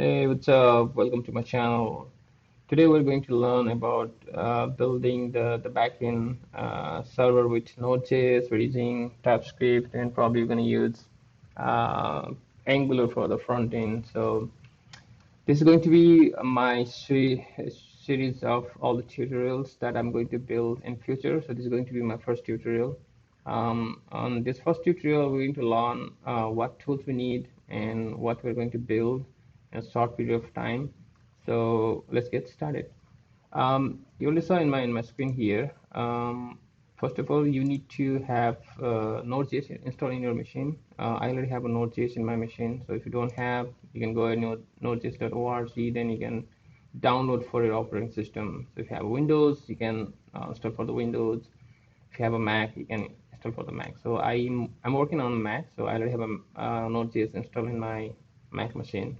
Hey, what's up? Welcome to my channel. Today we're going to learn about building the backend server with Node.js. We're using TypeScript and probably going to use uh, Angular for the front end. So this is going to be my series of all the tutorials that I'm going to build in future. So this is going to be my first tutorial. On this first tutorial, we're going to learn what tools we need and what we're going to build in a short period of time. So let's get started. You already saw in my screen here. First of all, you need to have Node.js installed in your machine. I already have a Node.js in my machine, so if you don't have, you can go ahead and nodejs.org. Then you can download for your operating system. So if you have Windows, you can install for the Windows. If you have a Mac, you can install for the Mac. So I'm working on Mac, so I already have a Node.js installed in my Mac machine.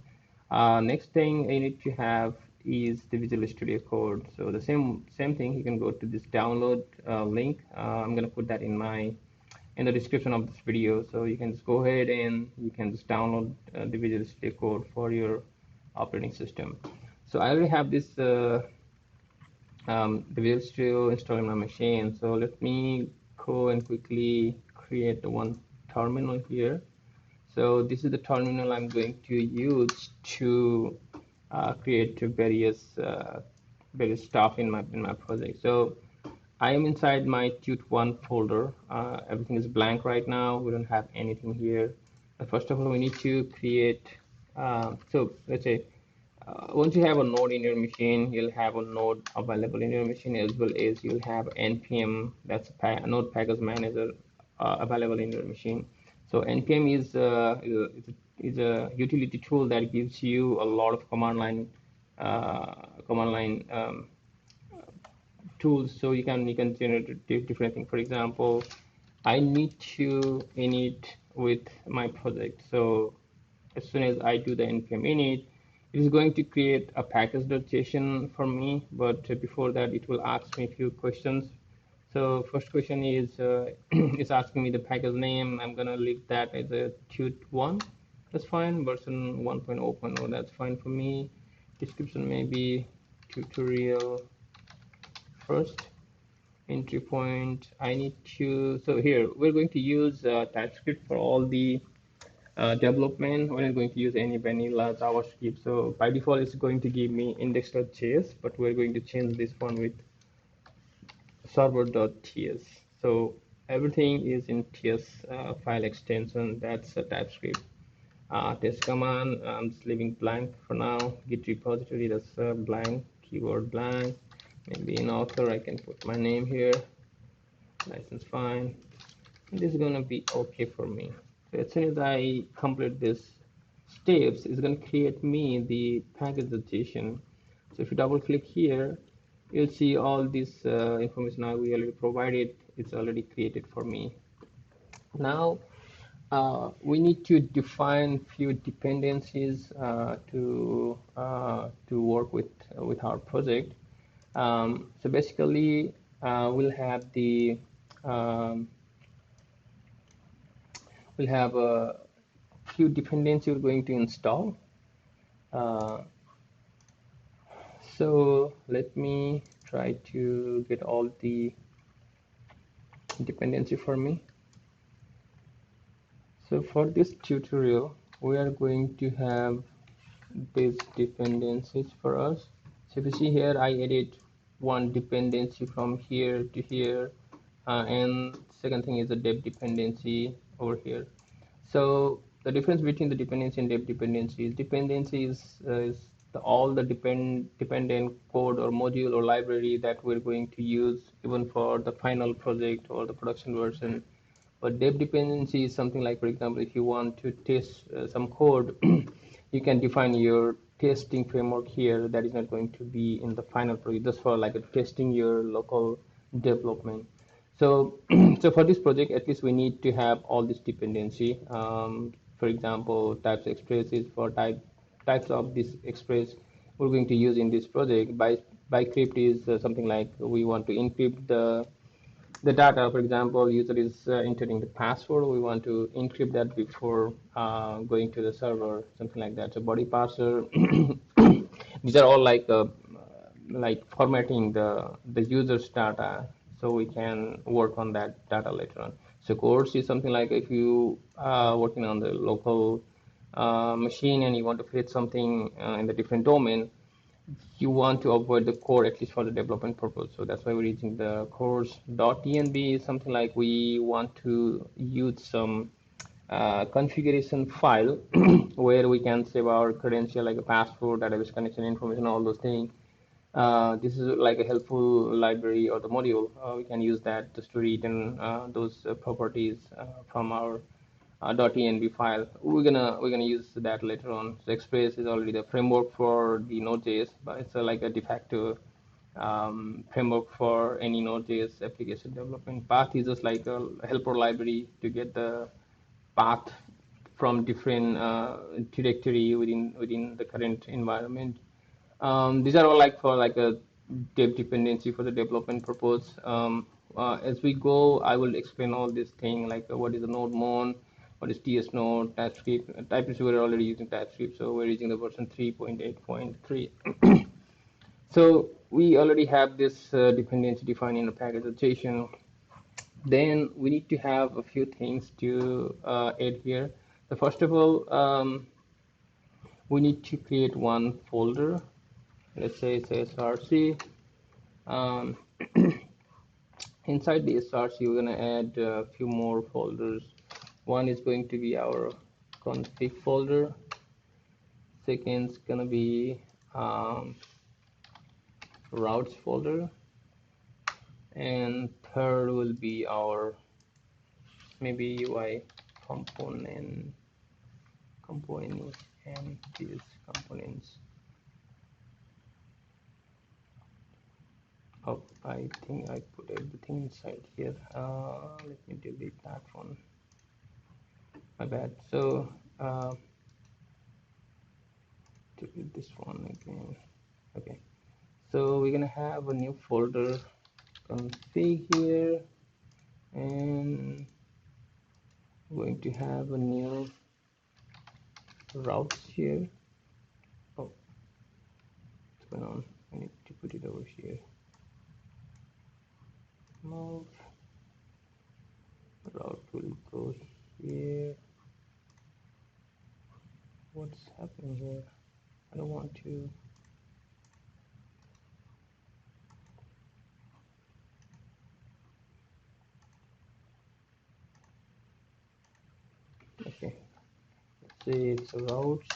Next thing you need to have is the Visual Studio Code. So the same thing. You can go to this download link. I'm gonna put that in the description of this video. So you can just go ahead and you can just download the Visual Studio Code for your operating system. So I already have this the Visual Studio installed in my machine. So let me go and quickly create the one terminal here. So this is the terminal I'm going to use to create various stuff in my project. So I am inside my tut1 folder. Everything is blank right now. We don't have anything here. But first of all, we need to create. So let's say once you have a node in your machine, you'll have a node available in your machine, as well as you'll have npm, that's a node package manager available in your machine. So npm is a utility tool that gives you a lot of command line tools, so you can generate different things. For example, I need to init with my project. So as soon as I do the npm init, it is going to create a package.json for me. But before that, it will ask me a few questions. So first question is it's asking me the package name. I'm gonna leave that as a tut1. That's fine. Version 1.0.0. That's fine for me. Description maybe tutorial first. Entry point. I need to. So here we're going to use TypeScript for all the development. We're not going to use any vanilla JavaScript. So by default, it's going to give me index.js, but we're going to change this one with server.ts. So everything is in ts file extension. That's a TypeScript. Test command, I'm just leaving blank for now. Git repository, that's blank. Keyword blank. Maybe in author, I can put my name here. License fine. This is gonna be okay for me. So as soon as I complete this steps, it's gonna create me the package.json. So if you double click here, you'll see all this information we already provided. It's already created for me. Now we need to define few dependencies to work with our project. So basically, we'll have um, a few dependencies we're going to install. Uh, so let me try to get all the dependency for me. So for this tutorial, we are going to have these dependencies for us. So if you see here, I added one dependency from here to here, and second thing is the depth dependency over here. So the difference between the dependency and depth dependency is all the dependent code or module or library that we're going to use even for the final project or the production version. But depth dependency is something like, for example, if you want to test some code, you can define your testing framework here that is not going to be in the final project, just for like testing your local development. So, so for this project, at least we need to have all this dependency. For example, types express is for types of this express we're going to use in this project. By crypt is something like we want to encrypt the data. For example, user is entering the password. We want to encrypt that before going to the server, something like that. So body parser. These are all like formatting the user's data, so we can work on that data later on. So course is something like if you are working on the local machine and you want to create something in the different domain, you want to avoid the core at least for the development purpose. So that's why we're using the course.env is something like we want to use some configuration file where we can save our credential like a password, database connection information, all those things. This is like a helpful library or the module. We can use that just to read and those properties from our .env file. We're gonna use that later on. So Express is already the framework for the Node.js, but it's like a de facto framework for any Node.js application development. Path is just like a helper library to get the path from different directory within the current environment. These are all like for like a dev dependency for the development purpose. As we go, I will explain all this thing like what is a node mon, what is TS node, TypeScript. TypeScript we're already using TypeScript, so we're using the version 3.8.3. So we already have this dependency defined in the package notation. Then we need to have a few things to add here. So first of all, we need to create one folder. Let's say it's src. Um, inside the src, we're gonna add a few more folders. One is going to be our config folder. Second is gonna be routes folder, and third will be our maybe UI component and these components. Oh, I think I put everything inside here. Let me delete that one. My bad. So delete this one again. Okay. So we're gonna have a new folder config here, and we're going to have a new routes here. Oh, what's going on? I need to put it over here. Move route will go here. What's happening here? I don't want to. Okay, let's say it's routes.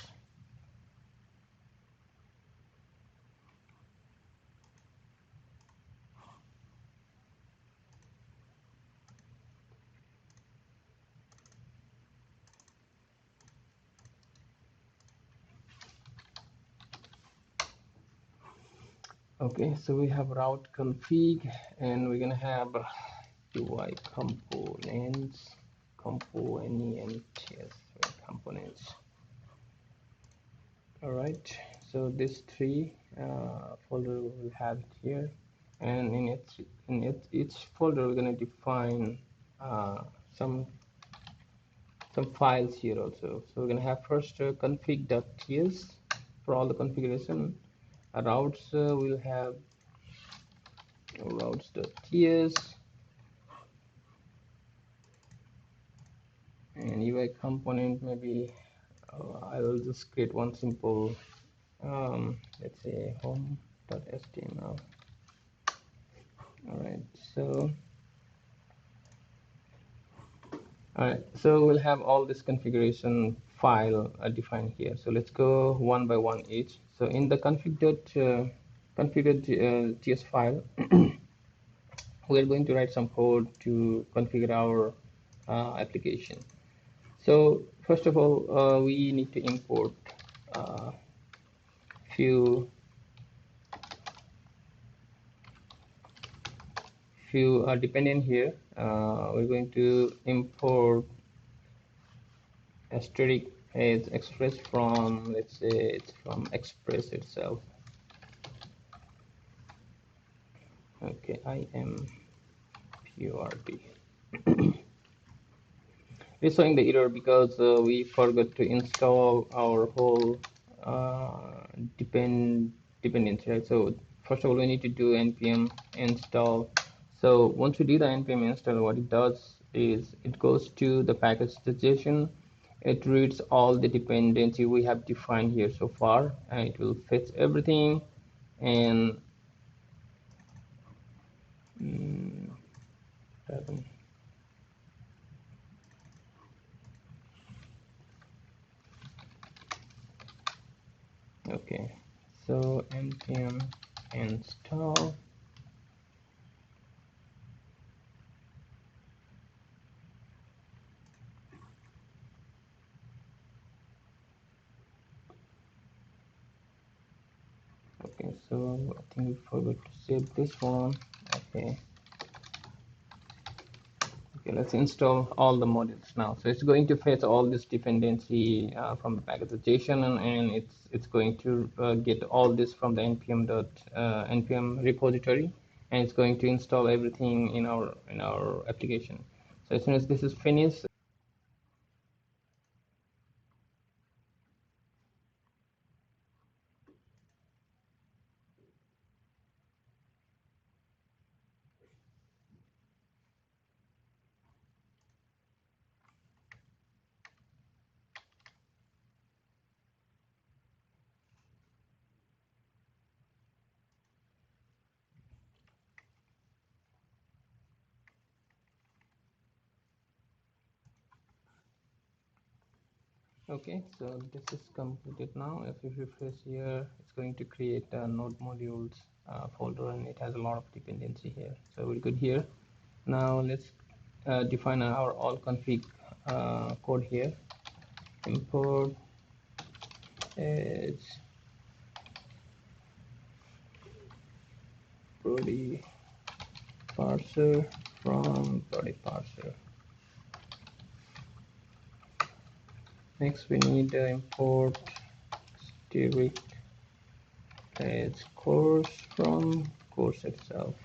Okay, so we have route config, and we're gonna have UI components, components. All right, so this three folder will have it here, and each folder we're gonna define some files here also. So we're gonna have first config.ts for all the configuration. Routes will have routes.ts, and UI component maybe I will just create one simple let's say home.html. All right, so we'll have all this configuration file defined here. So let's go one by one each. So in the config.ts file, we're going to write some code to configure our application. So first of all, we need to import few dependent here. We're going to import asterisk as express from, let's say it's from Express itself. Okay, URD. It's showing the error because we forgot to install our whole uh, dependency, right? So first of all, we need to do npm install. So once we do the npm install, what it does is it goes to the package suggestion. It reads all the dependency we have defined here so far, and it will fetch everything. And mm, okay, so npm install. Okay, so I think we forgot to save this one. Okay, okay, let's install all the modules now. So it's going to fetch all this dependency from the packagization, and it's going to get all this from the npm repository, and it's going to install everything in our application. So as soon as this is finished. Okay, so this is completed now. If you refresh here, it's going to create a node modules folder, and it has a lot of dependency here. So we're good here. Now let's define our all config code here. Import is body parser from body parser. Next we need import steric as course from course itself.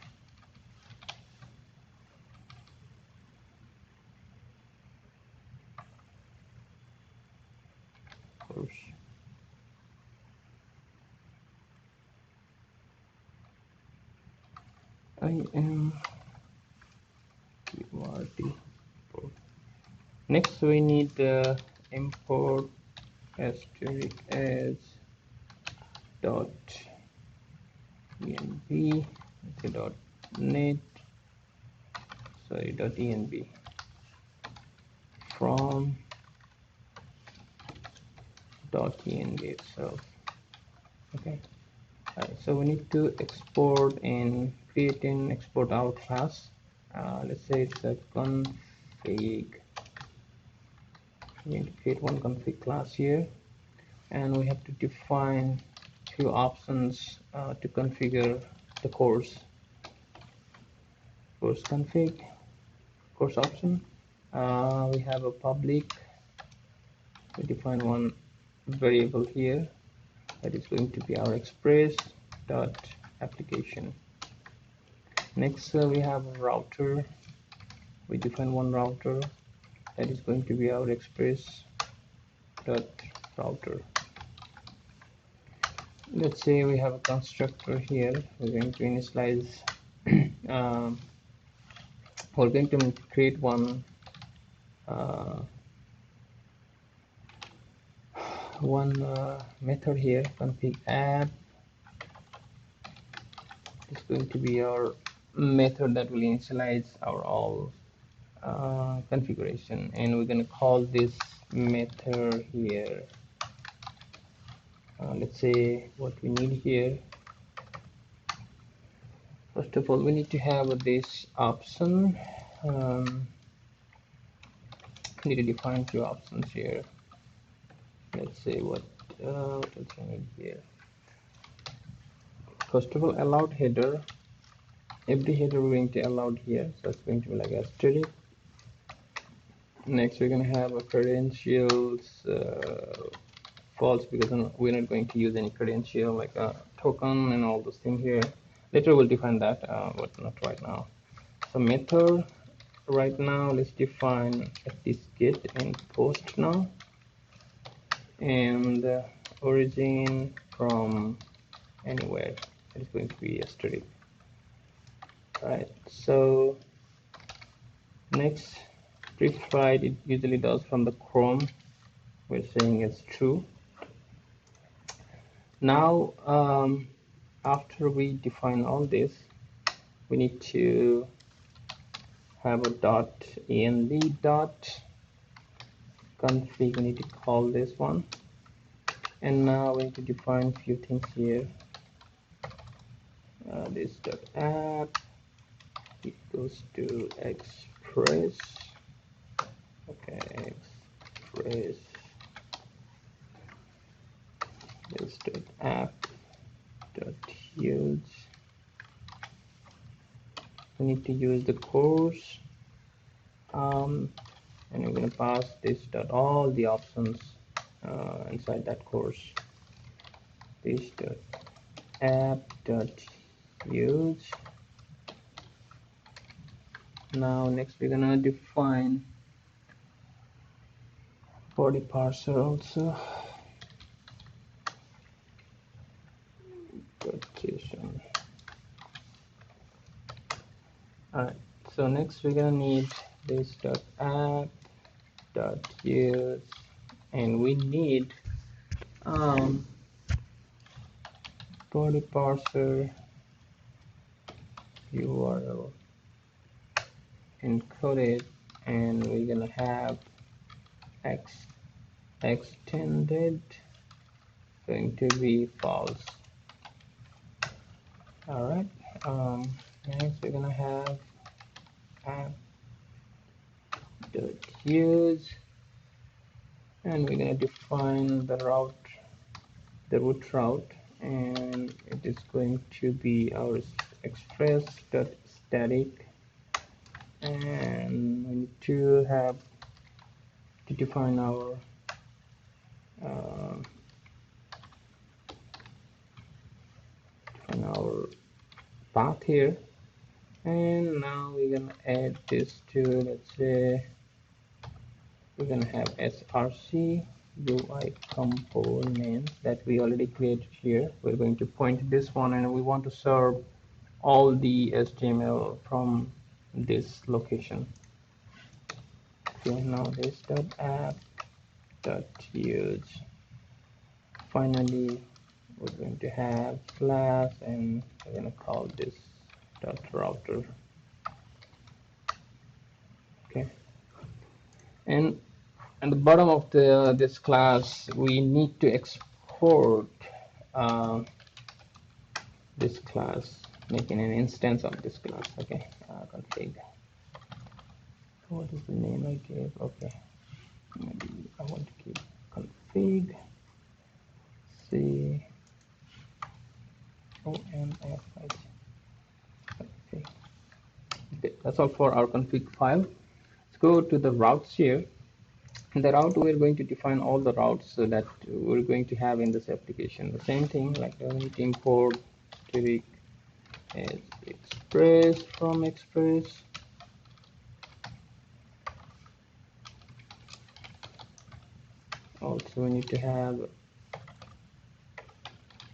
Course. I am URD. Next we need import asterisk as dot env, okay, dot net, sorry, dot env from dot env itself. Okay, so we need to export and create an export out class. Let's say it's a config. We need to create one config class here, and we have to define few options to configure the course config course option. We have a public. We define one variable here that is going to be our express dot application. Next we have a router. We define one router that is going to be our express dot router. Let's say we have a constructor here. We're going to initialize we're going to create one method here, config app. It's going to be our method that will initialize our all configuration, and we're going to call this method here. Let's say what we need here. First of all, we need to have this option. We need to define few options here. Let's say what else we need here. First of all, allowed header. Every header we're going to allowed here, so it's going to be like asterisk. Next, we're going to have a credentials false, because we're not going to use any credential like a token and all those things here. Later we'll define that, but not right now. So method right now, let's define this get and post now, and origin from anywhere. It is going to be yesterday. Right. So next, preferred it usually does from the Chrome. We're saying it's true. Now, after we define all this, we need to have a dot env dot config. We need to call this one, and now we need to define a few things here. This dot app equals to express. Okay, express this dot app dot use. We need to use the course, and we're going to pass this dot all the options inside that course. This dot app dot use. Now next we're gonna define body parser also. Quotation. Alright, so next we're gonna need this dot app dot use, and we need body parser URL encoded, and we're gonna have extended going to be false. All right. Next we're gonna have app.use, and we're gonna define the root route, and it is going to be our express.static, and we need to have to define our path here. And now we're gonna add this to, let's say we're gonna have src UI components that we already created here. We're going to point this one, and we want to serve all the HTML from this location. Okay, now this dot app dot use. Finally, we're going to have class, and we're going to call this dot router. Okay, and at the bottom of this class, we need to export this class, making an instance of this class. Okay, config. What is the name I gave? Okay, maybe I want to keep config c onf. Okay, that's all for our config file. Let's go to the routes here. In the route, we're going to define all the routes that we're going to have in this application. The same thing, like we need to import Civic as express from express. Also, we need to have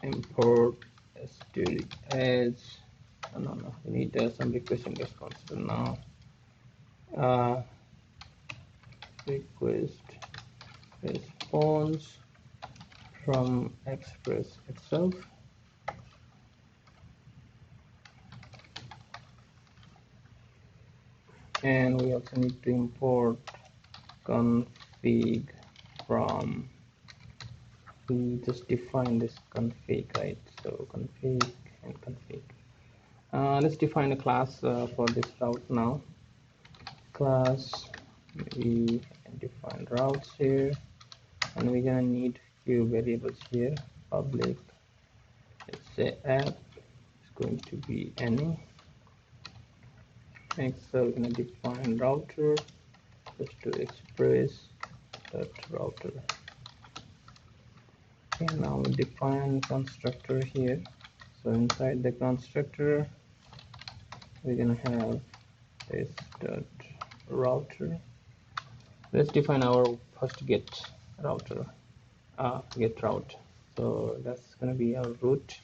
import Civic as no, we need some request and response. So now request response from express itself. And we also need to import config from, we just define this config, right? So config and config. Let's define a class for this route now. Class, we define routes here, and we're gonna need few variables here. Public, let's say app is going to be any. Next, so we're gonna define router just to express that router. Okay, now we define constructor here. So inside the constructor, we're gonna have this dot router. Let's define our first get router, get route. So that's gonna be our root,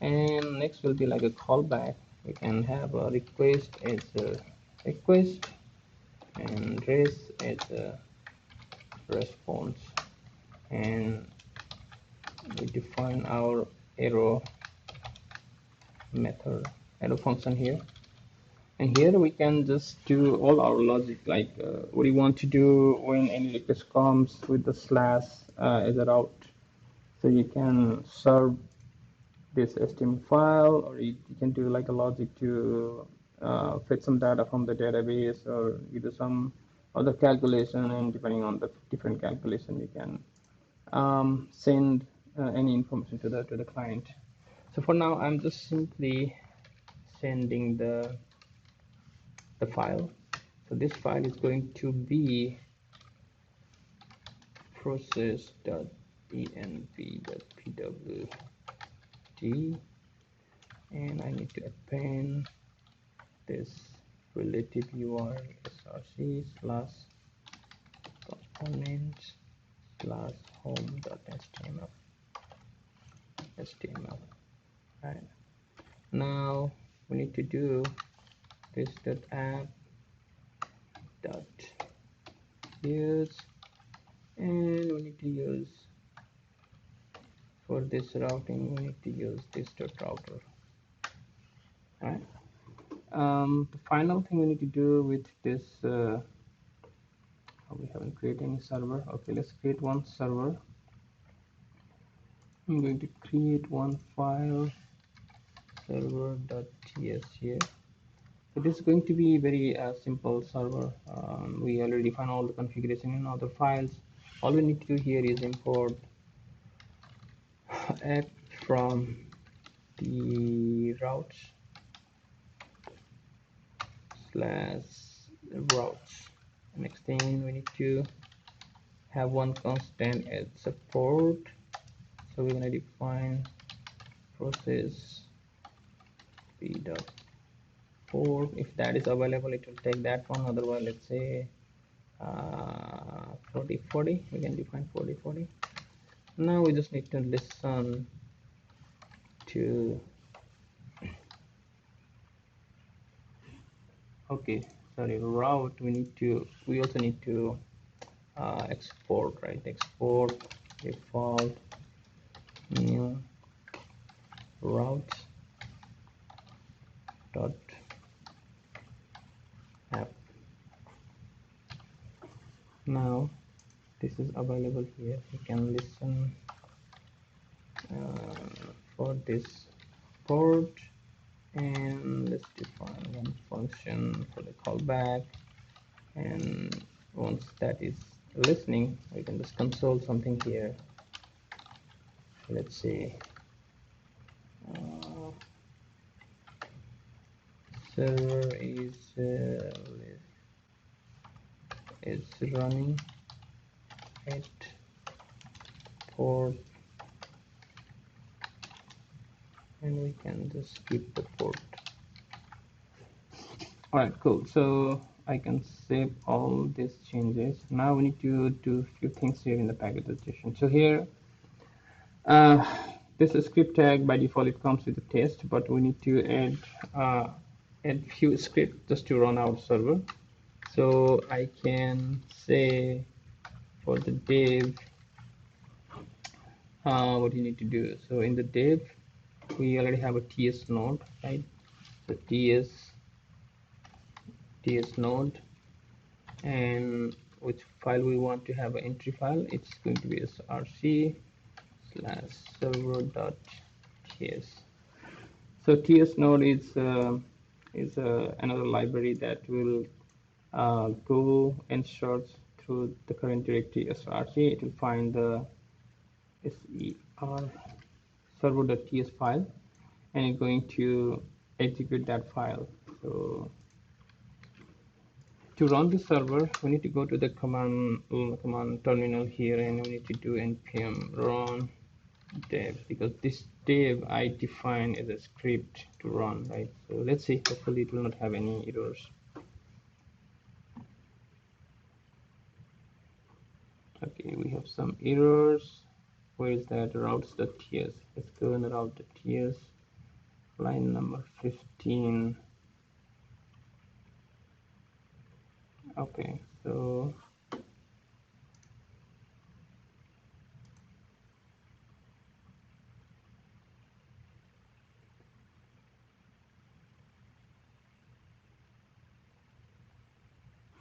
and next will be like a callback. We can have a request as a request and res as a response, and we define our arrow method, arrow function here. And here we can just do all our logic, like what do you want to do when any request comes with the slash as a route. So you can serve this HTML file, or you can do like a logic to fetch some data from the database, or you do some other calculation, and depending on the different calculation, you can send any information to the client. So for now, I'm just simply sending the file. So this file is going to be process.env.pwd, and I need to append this relative URL src slash components slash home.html. Right now we need to do this app use, and we need to use, for this routing we need to use this router. All right. The final thing we need to do with this, we haven't created any server. Okay, let's create one server. I'm going to create one file, server.ts here. So this is going to be very simple server. We already defined all the configuration in other files. All we need to do here is import app from the routes slash routes. Next thing we need to have one constant as support. So we're gonna define process p.port. If that is available, it will take that one. Otherwise, let's say 4040. We can define 4040. Now we just need to listen to. Okay, sorry, route. We also need to export, right? Export default new routes dot app. Now this is available here. You can listen for this port, and let's define one function for the callback. And once that is listening, we can just console something here. Let's say server is running at port, and we can just skip the port. All right, cool. So I can save all these changes. Now we need to do a few things here in the packagization. So here, this script tag by default it comes with a test, but we need to add few scripts just to run our server. So I can say for the dev, what you need to do. So in the dev, we already have a TS node, right? The TS node, and which file we want to have an entry file. It's going to be src slash server.ts. So TS node is another library that will go and search through the current directory src. It will find the ser server.ts file, and it's going to execute that file. So to run the server, we need to go to the command terminal here, and we need to do npm run dev, because this dev I define as a script to run, right? So let's see, hopefully it will not have any errors. some errors. Where is that? Routes.ts. Let's go in the route.ts, line number 15. Okay, so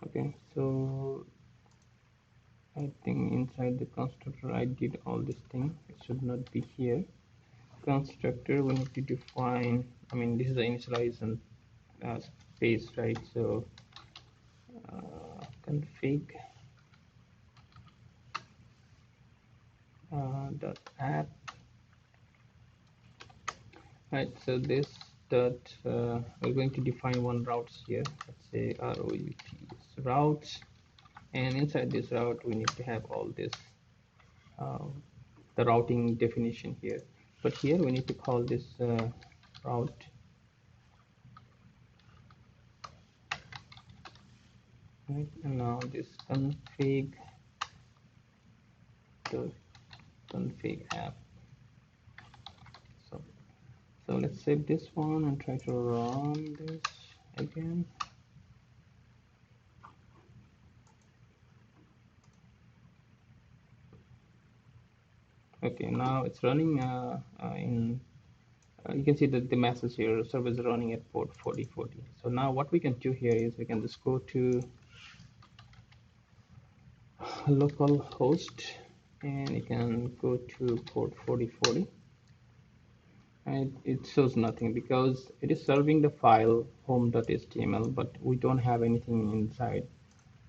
okay, so I think inside the constructor I did all this thing. It should not be here. Constructor, we need to define, I mean, this is the initialization space, right? So config dot app, right? So this dot we're going to define one routes here. Let's say routes, and inside this route we need to have all this the routing definition here. But here we need to call this route, right? And now this config dot config app. So let's save this one and try to run this again. Okay, now it's running you can see that the message here, server is running at port 4040. So now what we can do here is we can just go to localhost and you can go to port 4040, and it shows nothing because it is serving the file home.html, but we don't have anything inside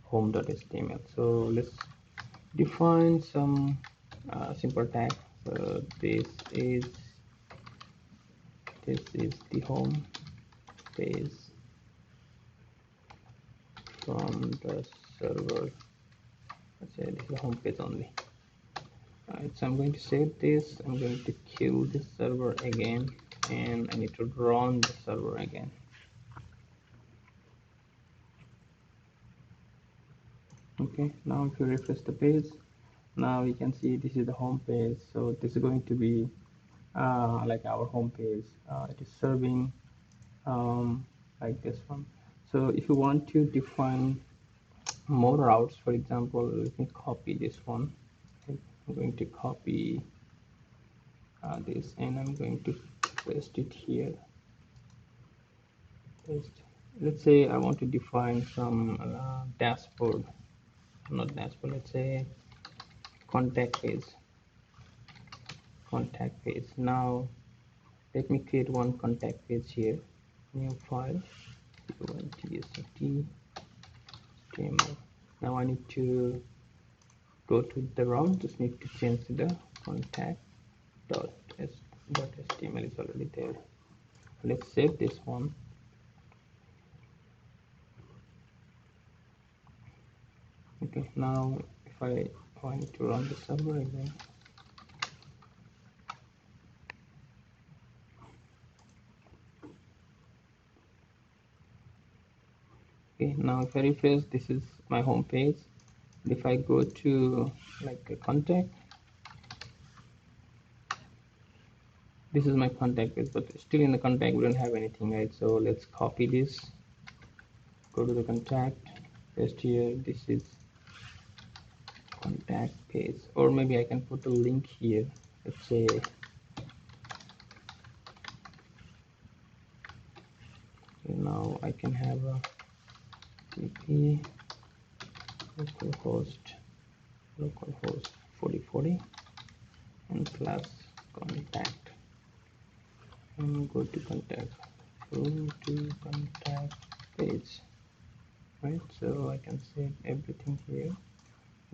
home.html. So let's define some simple tag. So this is the home page from the server. Let's say this is the home page only. Alright, so I'm going to save this. I'm going to kill this server again, and I need to run the server again. Okay, now if you refresh the page, now you can see this is the home page. So this is going to be like our home page. It is serving like this one. So if you want to define more routes, for example, let me copy this one. I'm going to copy this and I'm going to paste it here. Paste. Let's say I want to define some dashboard, not dashboard, let's say contact page. Now let me create one contact page here. New file, tsft HTML. Now I need to go to the route, just need to change the contact.html is already there. Let's save this one. Okay, now if I need to run the server again. Okay, now if I refresh, this is my home page. If I go to like a contact, this is my contact page, but still in the contact we don't have anything, right? So let's copy this, go to the contact, paste here. This is contact page, or maybe I can put a link here. Let's say now I can have a wp localhost 4040 and plus contact, and go to contact, page, right? So I can save everything here,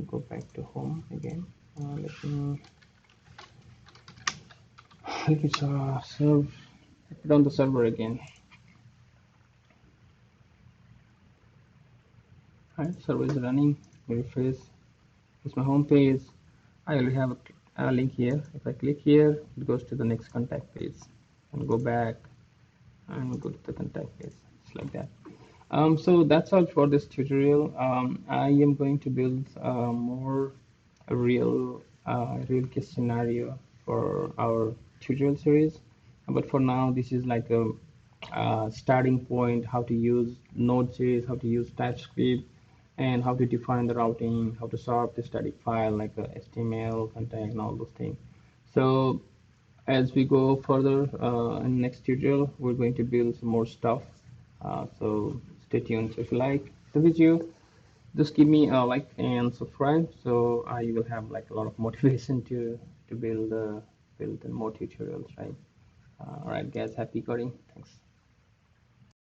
go back to home again. Let me serve, put on the server again. Alright, server is running. Refresh. It's my home page. I already have a link here. If I click here, it goes to the next contact page, and go back and go to the contact page. It's like that. So that's all for this tutorial. I am going to build more a real case scenario for our tutorial series. But for now, this is like a starting point, how to use Node.js, how to use TypeScript, and how to define the routing, how to sort the static file like HTML content and all those things. So as we go further in next tutorial, we're going to build some more stuff. So stay tuned. So if you like the video, just give me a like and subscribe, so you will have like a lot of motivation to build more tutorials, right? All right, guys, happy coding. Thanks.